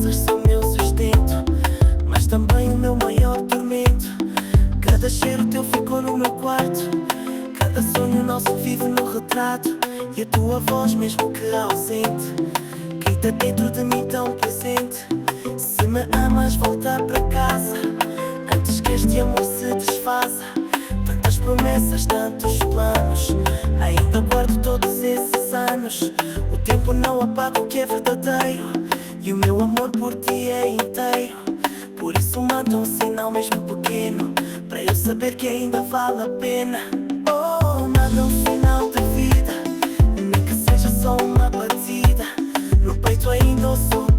promessas são meu sustento, mas também o meu maior tormento. Cada cheiro teu ficou no meu quarto, cada sonho nosso vive no retrato. E a tua voz, mesmo que ausente, grita dentro de mim tão presente. Se me amas, volta para casa antes que este amor se desfaça. Tantas promessas, tantos planos, ainda guardo todos esses anos. O tempo não apaga o que é verdadeiro, e o meu amor por ti é inteiro. Por isso manda um sinal mesmo pequeno, para eu saber que ainda vale a pena. Oh, manda um sinal de vida, nem que seja só uma batida no peito ainda ouço